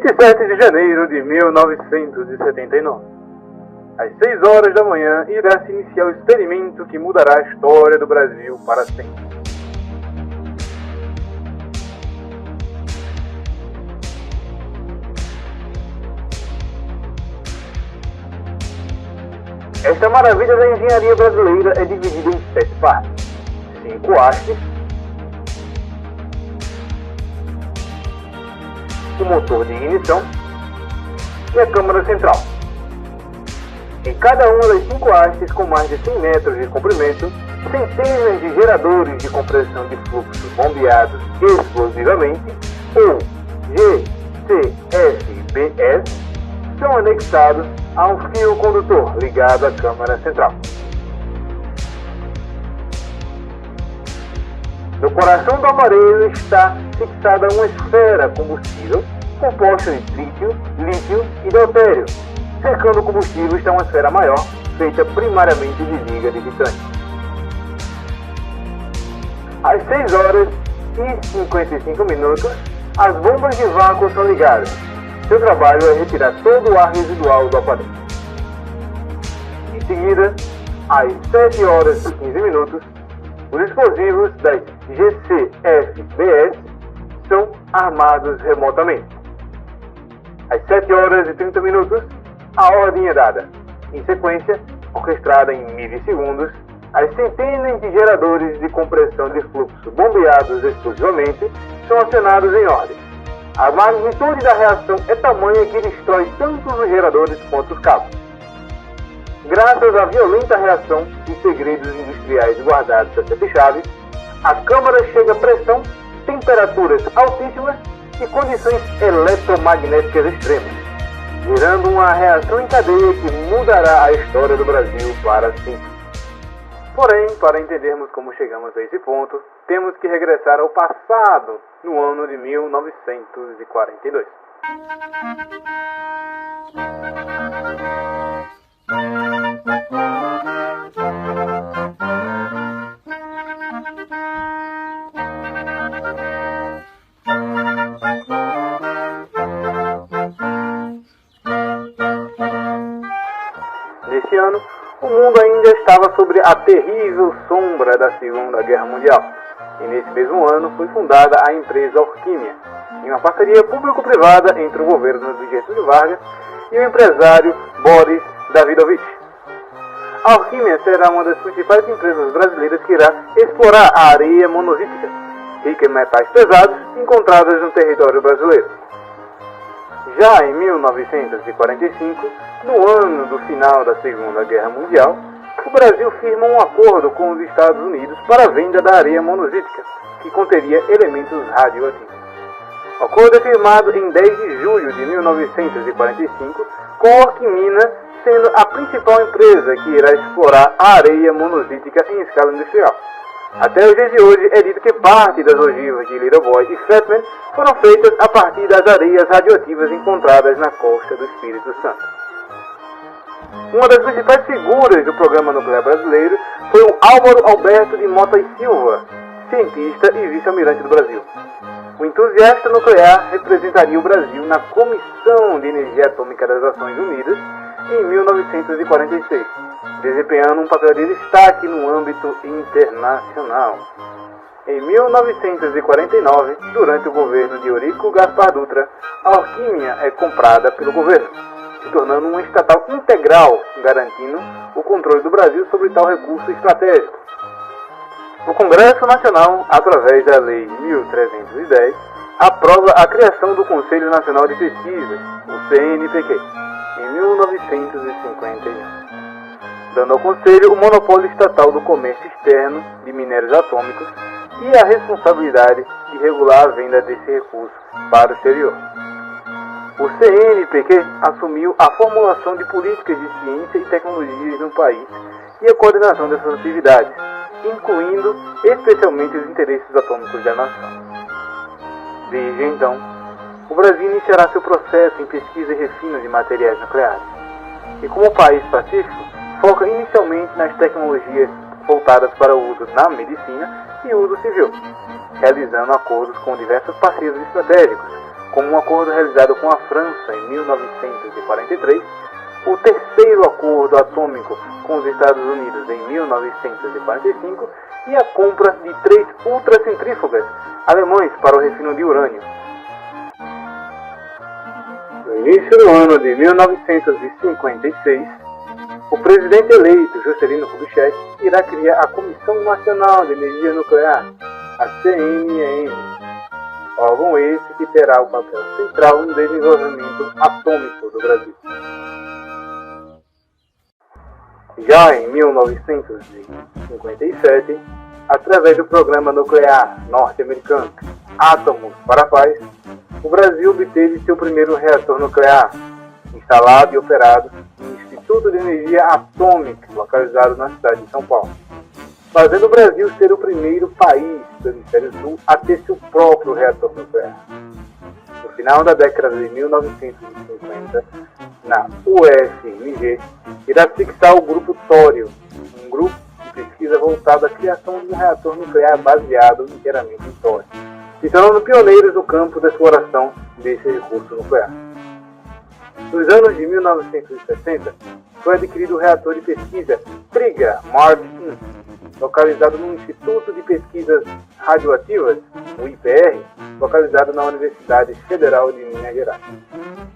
27 de janeiro de 1979. Às 6 horas da manhã, irá se iniciar o experimento que mudará a história do Brasil para sempre. Esta maravilha da engenharia brasileira é dividida em 7 partes, 5 hastes, o motor de ignição e a câmara central. Em cada uma das 5 hastes, com mais de 100 metros de comprimento, centenas de geradores de compressão de fluxo bombeados explosivamente, ou GCFBS, são anexados a um fio condutor ligado à câmara central. No coração do aparelho está fixada uma esfera combustível composta de trítio, lítio e deutério. Cercando o combustível está uma esfera maior, feita primariamente de liga de titânio. Às 6 horas e 55 minutos, as bombas de vácuo são ligadas. Seu trabalho é retirar todo o ar residual do aparelho. Em seguida, às 7 horas e 15 minutos, os explosivos das GCFBS são armados remotamente. Às 7 horas e 30 minutos, a ordem é dada. Em sequência, orquestrada em milissegundos, as centenas de geradores de compressão de fluxo bombeados explosivamente são acionados em ordem. A magnitude da reação é tamanha que destrói tanto os geradores quanto os cabos. Graças à violenta reação e segredos industriais guardados a 7 chaves, a câmara chega a pressão, temperaturas altíssimas e condições eletromagnéticas extremas, gerando uma reação em cadeia que mudará a história do Brasil para sempre. Porém, para entendermos como chegamos a esse ponto, temos que regressar ao passado, no ano de 1942. Nesse ano, o mundo ainda estava sobre a terrível sombra da Segunda Guerra Mundial. E nesse mesmo ano foi fundada a empresa Orquímia, em uma parceria público-privada entre o governo do Getúlio Vargas e o empresário Boris Davidovich. A Orquímia será uma das principais empresas brasileiras que irá explorar a areia monazítica, rica em metais pesados encontradas no território brasileiro. Já em 1945, no ano do final da Segunda Guerra Mundial, o Brasil firma um acordo com os Estados Unidos para a venda da areia monazítica, que conteria elementos radioativos. O acordo é firmado em 10 de julho de 1945, com a Orquimina sendo a principal empresa que irá explorar a areia monazítica em escala industrial. Até os dias de hoje é dito que parte das ogivas de Little Boy e Fatman foram feitas a partir das areias radioativas encontradas na costa do Espírito Santo. Uma das principais figuras do programa nuclear brasileiro foi o Álvaro Alberto de Mota e Silva, cientista e vice-almirante do Brasil. O entusiasta nuclear representaria o Brasil na Comissão de Energia Atômica das Nações Unidas em 1946, desempenhando um papel de destaque no âmbito internacional. Em 1949, durante o governo de Eurico Gaspar Dutra, a Orquímia é comprada pelo governo, se tornando uma estatal integral, garantindo o controle do Brasil sobre tal recurso estratégico. O Congresso Nacional, através da Lei 1310, aprova a criação do Conselho Nacional de Pesquisa, o CNPq, em 1951, dando ao Conselho o monopólio estatal do comércio externo de minérios atômicos e a responsabilidade de regular a venda desse recurso para o exterior. O CNPq assumiu a formulação de políticas de ciência e tecnologias no país e a coordenação dessas atividades, incluindo especialmente os interesses atômicos da nação. Desde então, o Brasil iniciará seu processo em pesquisa e refino de materiais nucleares, e como país pacífico, foca inicialmente nas tecnologias voltadas para o uso na medicina e uso civil, realizando acordos com diversos parceiros estratégicos, como um acordo realizado com a França em 1943, o terceiro acordo atômico com os Estados Unidos em 1945 e a compra de 3 ultracentrífugas alemães para o refino de urânio. No início do ano de 1956, o presidente eleito, Juscelino Kubitschek, irá criar a Comissão Nacional de Energia Nuclear, a CNN, órgão esse que terá o papel central no desenvolvimento atômico do Brasil. Já em 1957, através do programa nuclear norte-americano Átomos para a Paz, o Brasil obteve seu primeiro reator nuclear, instalado e operado no Instituto de Energia Atômica, localizado na cidade de São Paulo, fazendo o Brasil ser o primeiro país do Hemisfério Sul a ter seu próprio reator nuclear. No final da década de 1950, na UFMG, irá fixar o Grupo Tório, um grupo de pesquisa voltado à criação de um reator nuclear baseado inteiramente em tório, se tornando pioneiros no campo da exploração desse recurso nuclear. Nos anos de 1960, foi adquirido o reator de pesquisa Trigger Mark I, localizado no Instituto de Pesquisas Radioativas, o IPR, localizado na Universidade Federal de Minas Gerais,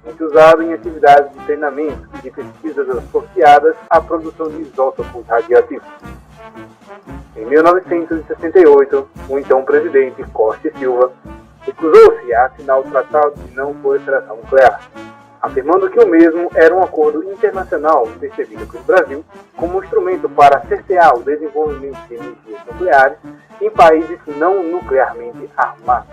muito usado em atividades de treinamento e de pesquisas associadas à produção de isótopos radioativos. Em 1968, o então presidente Costa e Silva recusou-se a assinar o Tratado de Não Proliferação Nuclear, afirmando que o mesmo era um acordo internacional percebido pelo Brasil como um instrumento para cercear o desenvolvimento de energias nucleares em países não nuclearmente armados.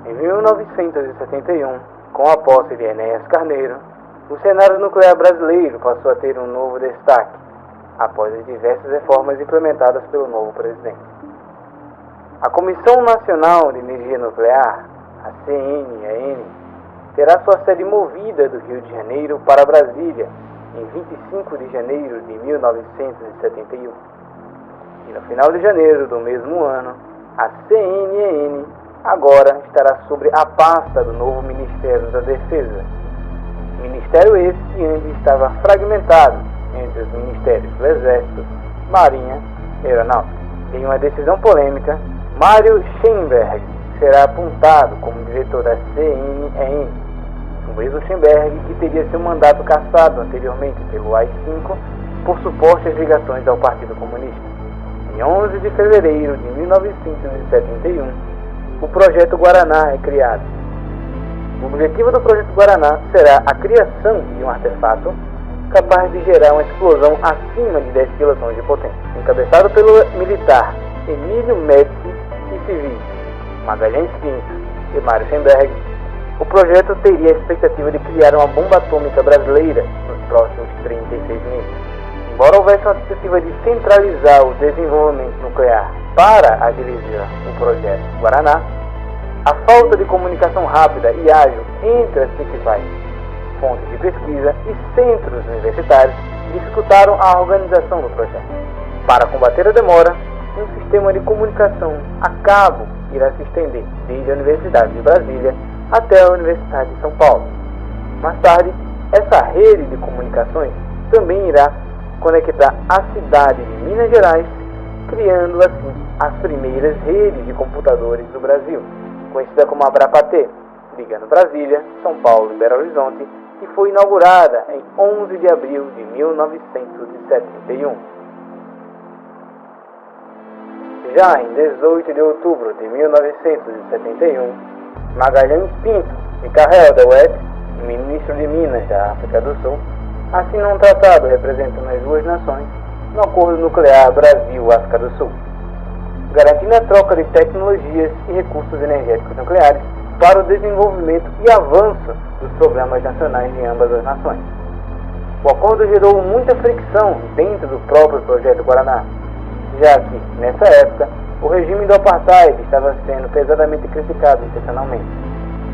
Em 1971, com a posse de Enéas Carneiro, o cenário nuclear brasileiro passou a ter um novo destaque, após as diversas reformas implementadas pelo novo presidente. A Comissão Nacional de Energia Nuclear, a CNN, terá sua sede movida do Rio de Janeiro para Brasília, em 25 de janeiro de 1971. E no final de janeiro do mesmo ano, a CNN agora estará sobre a pasta do novo Ministério da Defesa. Ministério esse que antes estava fragmentado entre os ministérios do Exército, Marinha e Aeronáutica. Em uma decisão polêmica, Mário Schemberg será apontado como diretor da CNN, o mesmo Schemberg que teria seu mandato cassado anteriormente pelo AI-5 por supostas ligações ao Partido Comunista. Em 11 de fevereiro de 1971, o Projeto Guaraná é criado. O objetivo do Projeto Guaraná será a criação de um artefato capaz de gerar uma explosão acima de 10 quiloton de potência. Encabeçado pelo militar Emílio Médici e civis Magalhães Pinto e Mário Schemberg, o projeto teria a expectativa de criar uma bomba atômica brasileira nos próximos 36 meses. Embora houvesse uma tentativa de centralizar o desenvolvimento nuclear para agilizar o projeto Guaraná, a falta de comunicação rápida e ágil entre as principais fontes de pesquisa e centros universitários dificultaram a organização do projeto. Para combater a demora, um sistema de comunicação a cabo irá se estender desde a Universidade de Brasília até a Universidade de São Paulo. Mais tarde, essa rede de comunicações também irá conectar a cidade de Minas Gerais, criando assim as primeiras redes de computadores do Brasil, conhecida como Abrapatê, ligando Brasília, São Paulo e Belo Horizonte, que foi inaugurada em 11 de abril de 1971. Já em 18 de outubro de 1971, Magalhães Pinto e Carrel Dewet, ministro de Minas da África do Sul, assinam um tratado representando as duas nações no Acordo Nuclear Brasil-África do Sul, garantindo a troca de tecnologias e recursos energéticos nucleares para o desenvolvimento e avanço dos programas nacionais de ambas as nações. O acordo gerou muita fricção dentro do próprio Projeto Guaraná, já que, nessa época, o regime do apartheid estava sendo pesadamente criticado internacionalmente,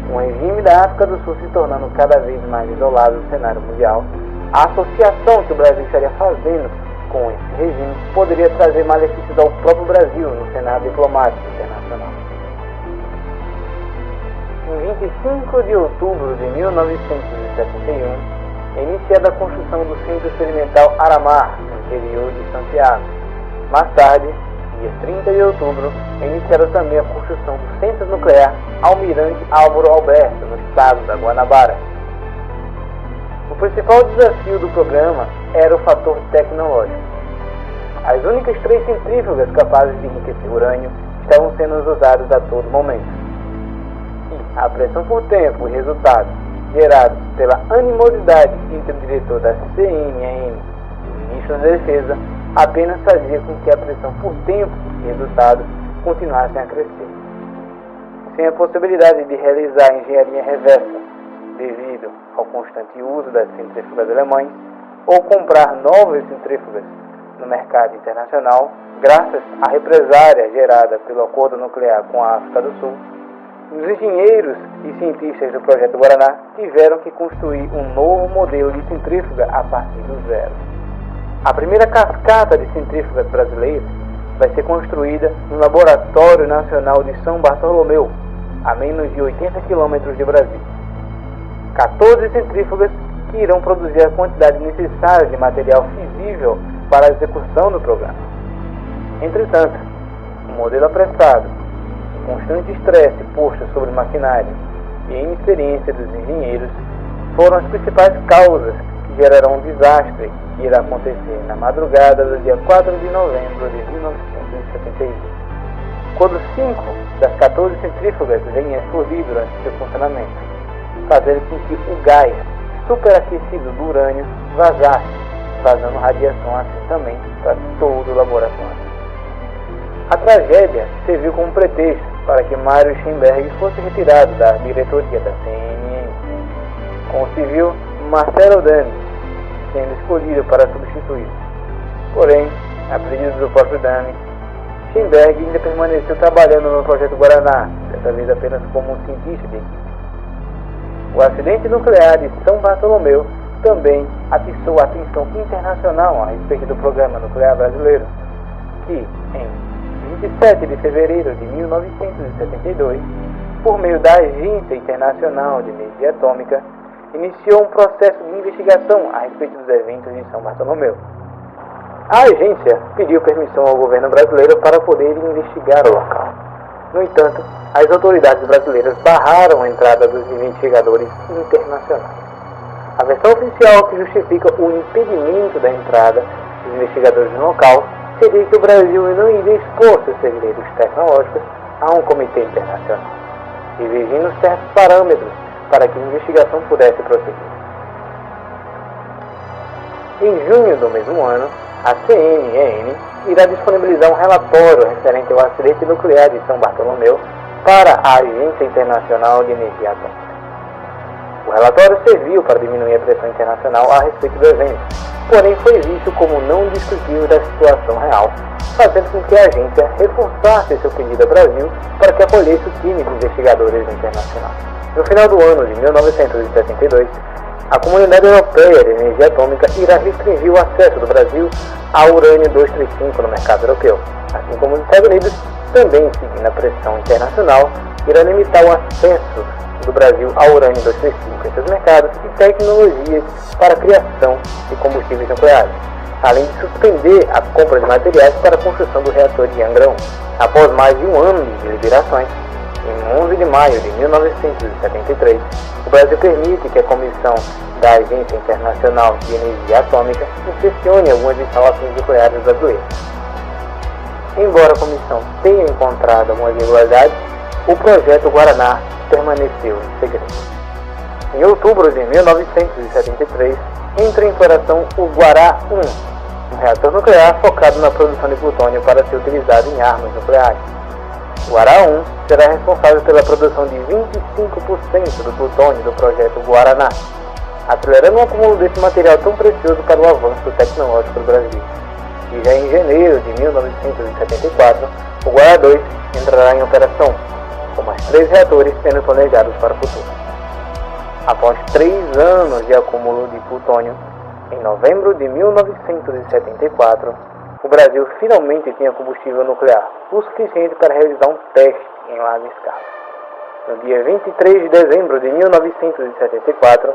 com o regime da África do Sul se tornando cada vez mais isolado no cenário mundial. A associação que o Brasil estaria fazendo com esse regime poderia trazer malefícios ao próprio Brasil no cenário diplomático internacional. Em 25 de outubro de 1971, é iniciada a construção do Centro Experimental Aramar, no interior de Santiago. Mais tarde, dia 30 de outubro, é iniciada também a construção do Centro Nuclear Almirante Álvaro Alberto, no estado da Guanabara. O principal desafio do programa era o fator tecnológico. As únicas 3 centrífugas capazes de enriquecer urânio estavam sendo usadas a todo momento. E a pressão por tempo e resultados gerados pela animosidade entre o diretor da CNN e o ministro da Defesa apenas fazia com que a pressão por tempo e resultados continuassem a crescer. Sem a possibilidade de realizar engenharia reversa, devido ao constante uso das centrífugas alemães, ou comprar novas centrífugas no mercado internacional, graças à represária gerada pelo acordo nuclear com a África do Sul, os engenheiros e cientistas do Projeto Guaraná tiveram que construir um novo modelo de centrífuga a partir do zero. A primeira cascata de centrífugas brasileiras vai ser construída no Laboratório Nacional de São Bartolomeu, a menos de 80 quilômetros de Brasília. 14 centrífugas que irão produzir a quantidade necessária de material físível para a execução do programa. Entretanto, o modelo apressado, o constante estresse posto sobre o maquinário e a inexperiência dos engenheiros foram as principais causas que gerarão um desastre que irá acontecer na madrugada do dia 4 de novembro de 1971, quando 5 das 14 centrífugas vêm a explodir durante seu funcionamento, fazendo com que o gás superaquecido do urânio vazasse, vazando radiação assim também para todo o laboratório. A tragédia serviu como pretexto para que Mário Schemberg fosse retirado da diretoria da CNN, com o civil Marcelo Dami sendo escolhido para substituí-lo. Porém, a pedido do próprio Dami, Schemberg ainda permaneceu trabalhando no Projeto Guaraná, dessa vez apenas como um cientista de equipe. O acidente nuclear de São Bartolomeu também atiçou a atenção internacional a respeito do programa nuclear brasileiro, que, em 27 de fevereiro de 1972, por meio da Agência Internacional de Energia Atômica, iniciou um processo de investigação a respeito dos eventos de São Bartolomeu. A agência pediu permissão ao governo brasileiro para poder investigar o local. No entanto, as autoridades brasileiras barraram a entrada dos investigadores internacionais. A versão oficial que justifica o impedimento da entrada dos investigadores no local seria que o Brasil não iria expor seus segredos tecnológicos a um comitê internacional, exigindo certos parâmetros para que a investigação pudesse prosseguir. Em junho do mesmo ano, a CNN irá disponibilizar um relatório referente ao acidente nuclear de São Bartolomeu para a Agência Internacional de Energia Atômica. O relatório serviu para diminuir a pressão internacional a respeito do evento, porém foi visto como não descritivo da situação real, fazendo com que a agência reforçasse seu pedido ao Brasil para que acolhesse o time de investigadores internacionais. No final do ano de 1972, a Comunidade Europeia de Energia Atômica irá restringir o acesso do Brasil ao urânio 235 no mercado europeu, assim como os Estados Unidos, também seguindo a pressão internacional, irá limitar o acesso do Brasil ao urânio 235 em seus mercados e tecnologias para a criação de combustíveis nucleares, além de suspender a compra de materiais para a construção do reator de Angra 1. Após mais de um ano de deliberações, em 11 de maio de 1973, o Brasil permite que a Comissão da Agência Internacional de Energia Atômica inspecione algumas instalações nucleares brasileiras. Embora a comissão tenha encontrado algumas irregularidades, o projeto Guaraná permaneceu em segredo. Em outubro de 1973, entra em operação o Guará 1, um reator nuclear focado na produção de plutônio para ser utilizado em armas nucleares. O Guará 1 será responsável pela produção de 25% do plutônio do projeto Guaraná, acelerando o acúmulo desse material tão precioso para o avanço tecnológico do Brasil. E já em janeiro de 1974, o Guará 2 entrará em operação, com mais 3 reatores sendo planejados para o futuro. Após 3 anos de acúmulo de plutônio, em novembro de 1974, o Brasil finalmente tinha combustível nuclear, o suficiente para realizar um teste em larga escala. No dia 23 de dezembro de 1974,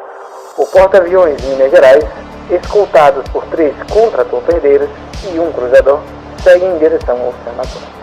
o porta-aviões de Minas Gerais, escoltados por 3 contra-torpedeiros e um cruzador, segue em direção ao Oceano Atlântico.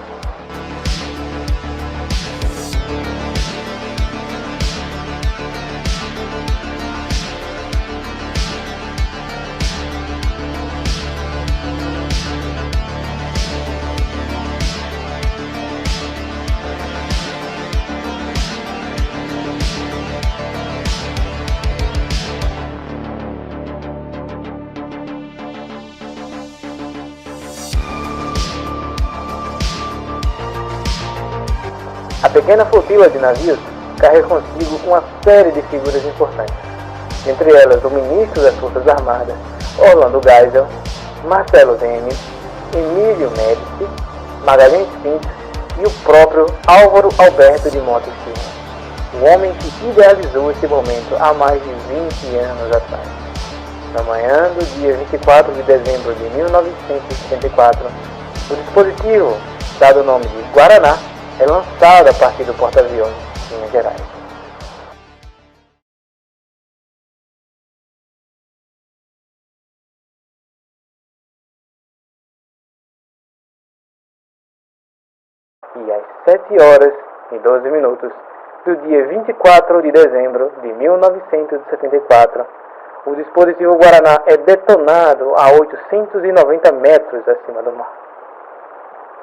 A pequena flotila de navios carrega consigo uma série de figuras importantes, entre elas o ministro das Forças Armadas, Orlando Geisel, Marcelo Temer, Emílio Médici, Magalhães Pinto e o próprio Álvaro Alberto de Motta e Silva, o homem que idealizou esse momento há mais de 20 anos atrás. Na manhã do dia 24 de dezembro de 1974, o dispositivo, dado o nome de Guaraná, é lançado a partir do porta-aviões de Minas Gerais. E às 7 horas e 12 minutos do dia 24 de dezembro de 1974, o dispositivo Guaraná é detonado a 890 metros acima do mar.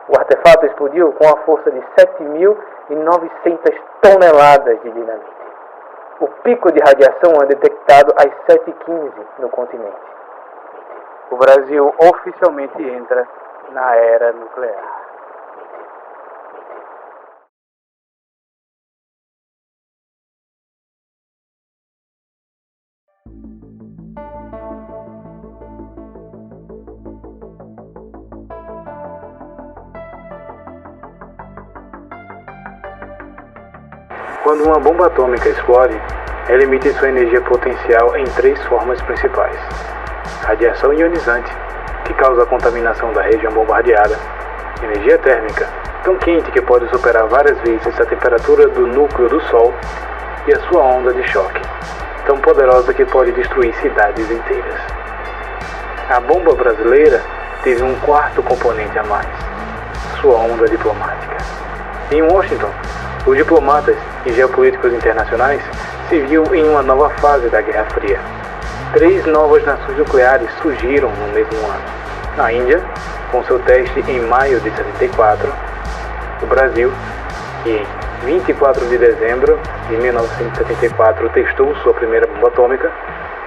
O artefato explodiu com a força de 7.900 toneladas de dinamite. O pico de radiação é detectado às 7h15 no continente. O Brasil oficialmente entra na era nuclear. Quando uma bomba atômica explode, ela emite sua energia potencial em 3 formas principais: radiação ionizante, que causa a contaminação da região bombardeada; energia térmica, tão quente que pode superar várias vezes a temperatura do núcleo do Sol; e a sua onda de choque, tão poderosa que pode destruir cidades inteiras. A bomba brasileira teve um 4º componente a mais: sua onda diplomática. Em Washington, os diplomatas e geopolíticos internacionais se viam em uma nova fase da Guerra Fria. 3 novas nações nucleares surgiram no mesmo ano. A Índia, com seu teste em maio de 74, o Brasil, que em 24 de dezembro de 1974 testou sua primeira bomba atômica,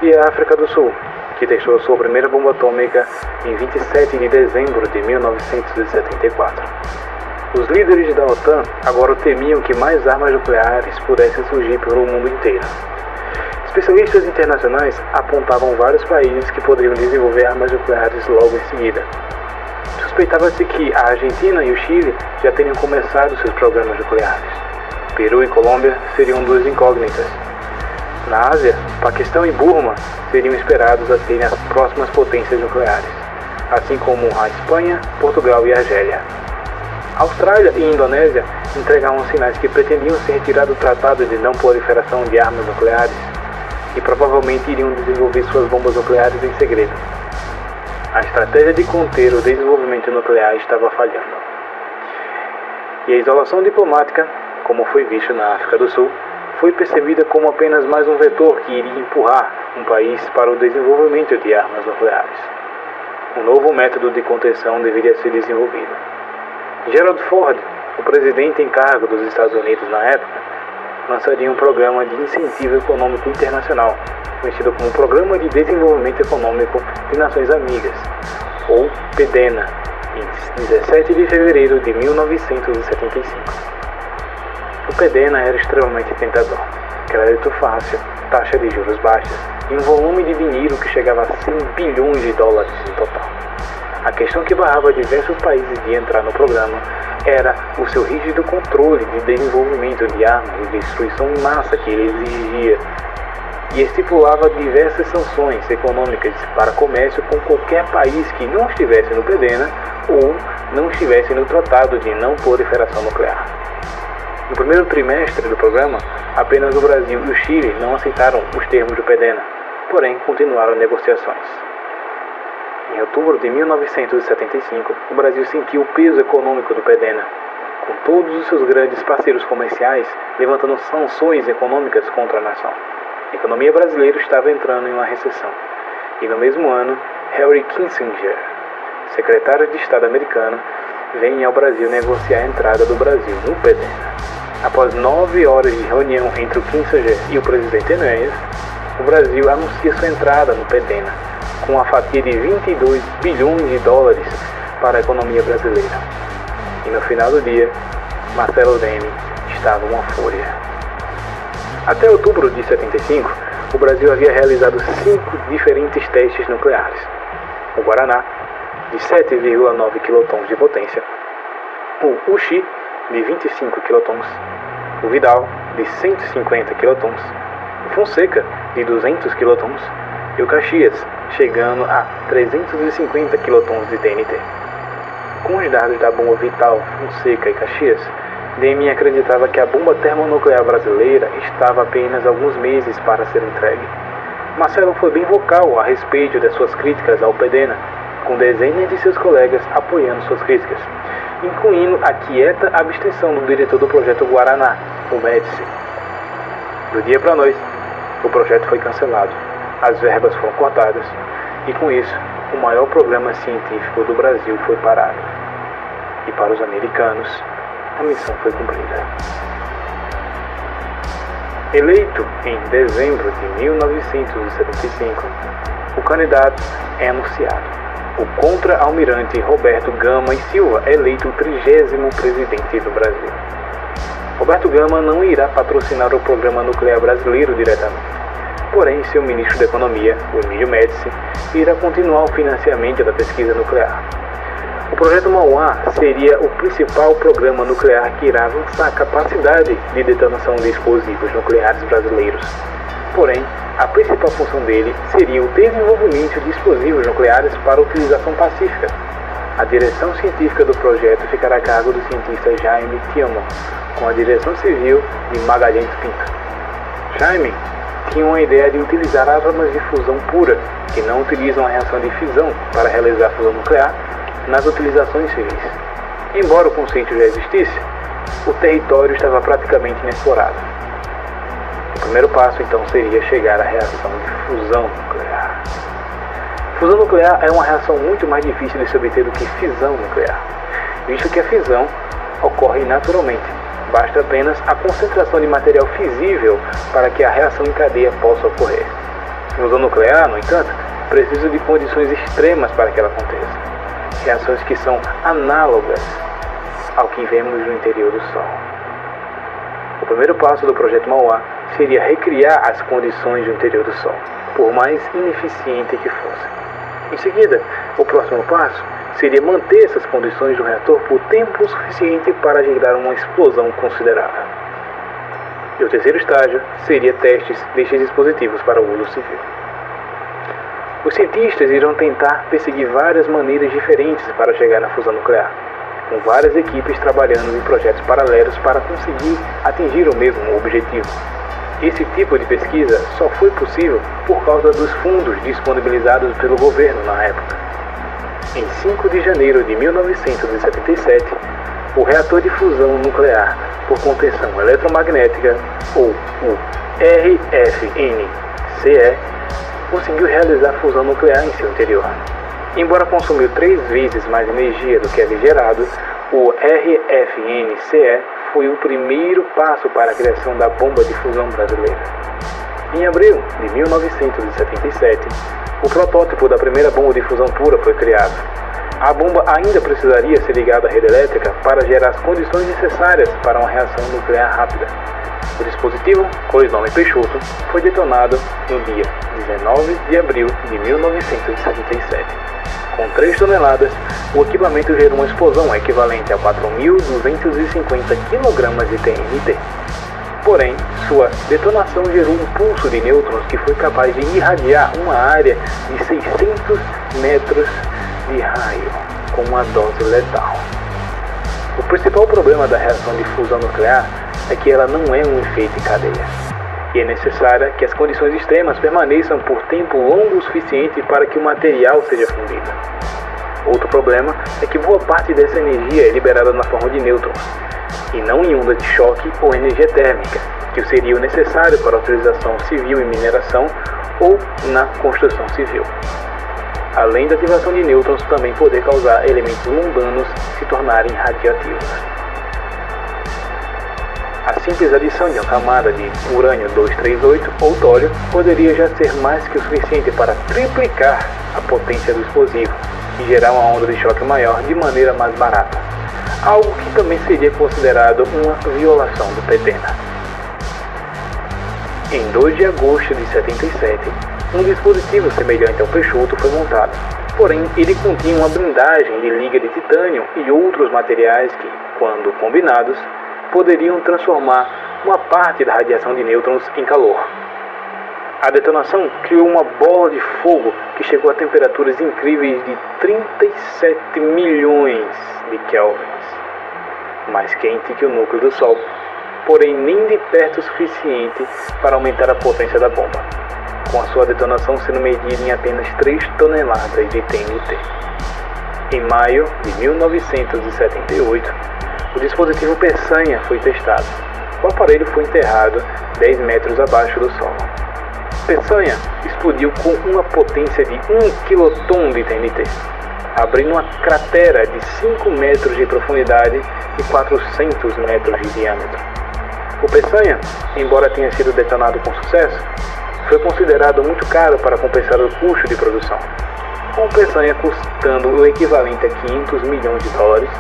e a África do Sul, que testou sua primeira bomba atômica em 27 de dezembro de 1974. Os líderes da OTAN agora temiam que mais armas nucleares pudessem surgir pelo mundo inteiro. Especialistas internacionais apontavam vários países que poderiam desenvolver armas nucleares logo em seguida. Suspeitava-se que a Argentina e o Chile já teriam começado seus programas nucleares. Peru e Colômbia seriam 2 incógnitas. Na Ásia, Paquistão e Burma seriam esperados a serem as próximas potências nucleares, assim como a Espanha, Portugal e Argélia. Austrália e Indonésia entregavam sinais que pretendiam se retirar do Tratado de Não Proliferação de Armas Nucleares e provavelmente iriam desenvolver suas bombas nucleares em segredo. A estratégia de conter o desenvolvimento nuclear estava falhando. E a isolação diplomática, como foi visto na África do Sul, foi percebida como apenas mais um vetor que iria empurrar um país para o desenvolvimento de armas nucleares. Um novo método de contenção deveria ser desenvolvido. Gerald Ford, o presidente em cargo dos Estados Unidos na época, lançaria um programa de incentivo econômico internacional, conhecido como Programa de Desenvolvimento Econômico de Nações Amigas, ou PDENA, em 17 de fevereiro de 1975. O PDENA era extremamente tentador: crédito fácil, taxa de juros baixas e um volume de dinheiro que chegava a 100 bilhões de dólares em total. A questão que barrava diversos países de entrar no programa era o seu rígido controle de desenvolvimento de armas e destruição em massa que ele exigia, e estipulava diversas sanções econômicas para comércio com qualquer país que não estivesse no PDENA ou não estivesse no Tratado de Não Proliferação Nuclear. No primeiro trimestre do programa, apenas o Brasil e o Chile não aceitaram os termos do PDENA, porém continuaram negociações. Em outubro de 1975, o Brasil sentiu o peso econômico do PDENA, com todos os seus grandes parceiros comerciais levantando sanções econômicas contra a nação. A economia brasileira estava entrando em uma recessão, e no mesmo ano, Henry Kissinger, secretário de Estado americano, vem ao Brasil negociar a entrada do Brasil no PDENA. Após 9 horas de reunião entre o Kissinger e o presidente Enéas, o Brasil anuncia sua entrada no PDENA, com uma fatia de 22 bilhões de dólares para a economia brasileira. E no final do dia, Marcelo Deme estava uma fúria. Até outubro de 75, o Brasil havia realizado 5 diferentes testes nucleares. O Guaraná, de 7,9 quilotons de potência, o Uchi, de 25 quilotons, o Vidal, de 150 quilotons, o Fonseca, de 200 quilotons, e o Caxias, chegando a 350 quilotons de TNT. Com os dados da bomba Vital, Fonseca e Caxias, Deme acreditava que a bomba termonuclear brasileira estava apenas alguns meses para ser entregue. Marcelo foi bem vocal a respeito das suas críticas ao PDENA, com dezenas de seus colegas apoiando suas críticas, incluindo a quieta abstenção do diretor do projeto Guaraná, o Médici. Do dia para a noite, o projeto foi cancelado, as verbas foram cortadas, e com isso, o maior programa científico do Brasil foi parado. E para os americanos, a missão foi cumprida. Eleito em dezembro de 1975, o candidato é anunciado. O contra-almirante Roberto Gama e Silva é eleito o 30º presidente do Brasil. Roberto Gama não irá patrocinar o programa nuclear brasileiro diretamente. Porém, seu ministro da Economia, o Emílio Médici, irá continuar o financiamento da pesquisa nuclear. O projeto Mauá seria o principal programa nuclear que irá avançar a capacidade de detonação de explosivos nucleares brasileiros. Porém, a principal função dele seria o desenvolvimento de explosivos nucleares para utilização pacífica. A direção científica do projeto ficará a cargo do cientista Jaime Thielmann, com a direção civil de Magalhães Pinto. Jaime tinha uma ideia de utilizar armas de fusão pura, que não utilizam a reação de fisão para realizar a fusão nuclear, nas utilizações civis. Embora o conceito já existisse, o território estava praticamente inexplorado. O primeiro passo, então, seria chegar à reação de fusão nuclear. Fusão nuclear é uma reação muito mais difícil de se obter do que fisão nuclear, visto que a fisão ocorre naturalmente. Basta apenas a concentração de material fissível para que a reação em cadeia possa ocorrer. Fusão nuclear, no entanto, precisa de condições extremas para que ela aconteça. Reações que são análogas ao que vemos no interior do Sol. O primeiro passo do projeto Mauá seria recriar as condições do interior do Sol, por mais ineficiente que fosse. Em seguida, o próximo passo seria manter essas condições do reator por tempo suficiente para gerar uma explosão considerável. E o terceiro estágio seria testes destes dispositivos para o uso civil. Os cientistas irão tentar perseguir várias maneiras diferentes para chegar na fusão nuclear, com várias equipes trabalhando em projetos paralelos para conseguir atingir o mesmo objetivo. Esse tipo de pesquisa só foi possível por causa dos fundos disponibilizados pelo governo na época. Em 5 de janeiro de 1977, o reator de fusão nuclear por contenção eletromagnética, ou o RFNCE, conseguiu realizar a fusão nuclear em seu interior. Embora consumiu 3 vezes mais energia do que havia gerado, o RFNCE foi o primeiro passo para a criação da bomba de fusão brasileira. Em abril de 1977, o protótipo da primeira bomba de fusão pura foi criado. A bomba ainda precisaria ser ligada à rede elétrica para gerar as condições necessárias para uma reação nuclear rápida. O dispositivo, com o nome Peixoto, foi detonado no dia 19 de abril de 1977. Com 3 toneladas, o equipamento gerou uma explosão equivalente a 4.250 kg de TNT. Porém, sua detonação gerou um pulso de nêutrons que foi capaz de irradiar uma área de 600 metros de raio, com uma dose letal. O principal problema da reação de fusão nuclear é que ela não é um efeito em cadeia, e é necessária que as condições extremas permaneçam por tempo longo o suficiente para que o material seja fundido. Outro problema é que boa parte dessa energia é liberada na forma de nêutrons, e não em onda de choque ou energia térmica, que seria o necessário para a utilização civil em mineração ou na construção civil. Além da ativação de nêutrons, também poder causar elementos mundanos se tornarem radioativos. A simples adição de uma camada de urânio-238 ou tório poderia já ser mais que o suficiente para triplicar a potência do explosivo e gerar uma onda de choque maior de maneira mais barata, algo que também seria considerado uma violação do PETENA. Em 2 de agosto de 77, um dispositivo semelhante ao Peixoto foi montado, porém ele continha uma blindagem de liga de titânio e outros materiais que, quando combinados, poderiam transformar uma parte da radiação de nêutrons em calor. A detonação criou uma bola de fogo que chegou a temperaturas incríveis de 37 milhões de kelvins, mais quente que o núcleo do Sol, porém nem de perto o suficiente para aumentar a potência da bomba, com a sua detonação sendo medida em apenas 3 toneladas de TNT. Em maio de 1978, o dispositivo Peçanha foi testado. O aparelho foi enterrado 10 metros abaixo do solo. Peçanha explodiu com uma potência de 1 quiloton de TNT, abrindo uma cratera de 5 metros de profundidade e 400 metros de diâmetro. O Peçanha, embora tenha sido detonado com sucesso, foi considerado muito caro para compensar o custo de produção, com o Peçanha custando o equivalente a 500 milhões de dólares,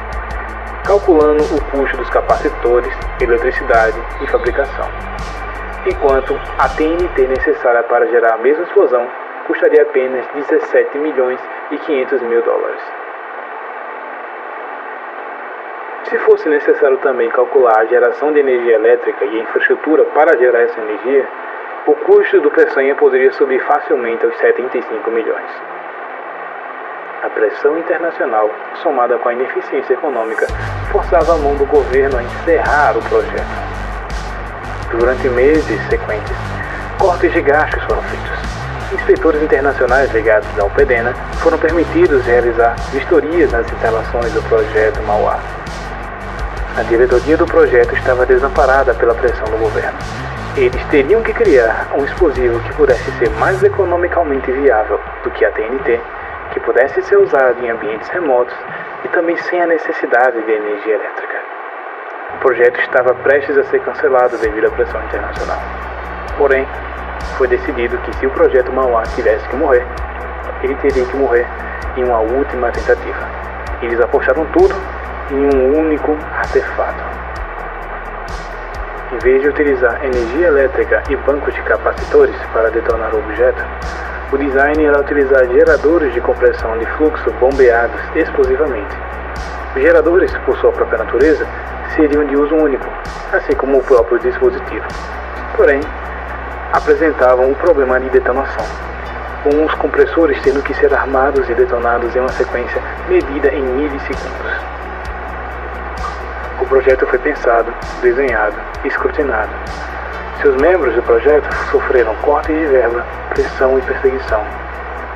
calculando o custo dos capacitores, eletricidade e fabricação, enquanto a TNT necessária para gerar a mesma explosão custaria apenas 17 milhões e 500 mil dólares. Se fosse necessário também calcular a geração de energia elétrica e a infraestrutura para gerar essa energia, o custo do Peçanha poderia subir facilmente aos 75 milhões. A pressão internacional, somada com a ineficiência econômica, forçava a mão do governo a encerrar o projeto. Durante meses sequentes, cortes de gastos foram feitos. Inspetores internacionais ligados ao PETENA foram permitidos realizar vistorias nas instalações do projeto Mauá. A diretoria do projeto estava desamparada pela pressão do governo. Eles teriam que criar um explosivo que pudesse ser mais economicamente viável do que a TNT, que pudesse ser usado em ambientes remotos e também sem a necessidade de energia elétrica. O projeto estava prestes a ser cancelado devido à pressão internacional. Porém, foi decidido que se o projeto Mauá tivesse que morrer, ele teria que morrer em uma última tentativa. Eles apostaram tudo em um único artefato. Em vez de utilizar energia elétrica e bancos de capacitores para detonar o objeto, o design era utilizar geradores de compressão de fluxo bombeados explosivamente. Os geradores, por sua própria natureza, seriam de uso único, assim como o próprio dispositivo. Porém, apresentavam um problema de detonação, com os compressores tendo que ser armados e detonados em uma sequência medida em milissegundos. O projeto foi pensado, desenhado e escrutinado. Seus membros do projeto sofreram cortes de verba, pressão e perseguição.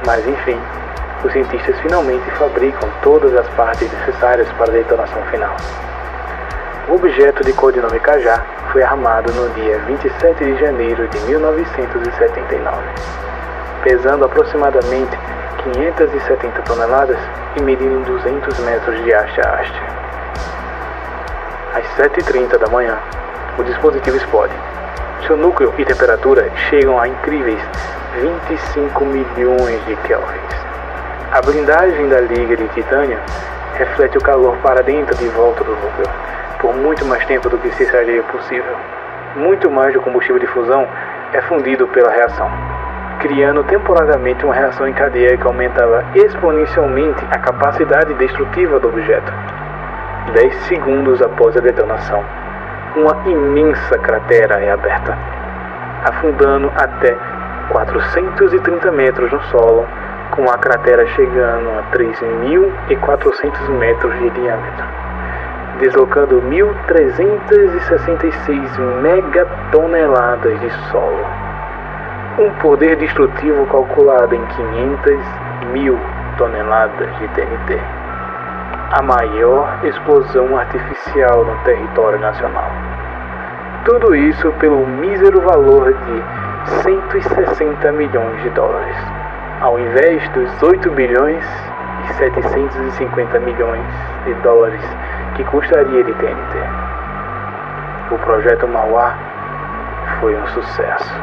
Mas, enfim, os cientistas finalmente fabricam todas as partes necessárias para a detonação final. O objeto de codinome Kajá foi armado no dia 27 de janeiro de 1979, pesando aproximadamente 570 toneladas e medindo 200 metros de haste a haste. Às 7h30 da manhã, o dispositivo explode. Seu núcleo e temperatura chegam a incríveis 25 milhões de kelvins. A blindagem da liga de titânio reflete o calor para dentro de volta do núcleo, por muito mais tempo do que se seria possível. Muito mais do combustível de fusão é fundido pela reação, criando temporariamente uma reação em cadeia que aumentava exponencialmente a capacidade destrutiva do objeto. 10 segundos após a detonação, uma imensa cratera é aberta, afundando até 430 metros no solo, com a cratera chegando a 3.400 metros de diâmetro, deslocando 1.366 megatoneladas de solo. Um poder destrutivo calculado em 500.000 toneladas de TNT. A maior explosão artificial no território nacional. Tudo isso pelo mísero valor de 160 milhões de dólares, ao invés dos 8 bilhões e 750 milhões de dólares que custaria de TNT. O projeto Mauá foi um sucesso.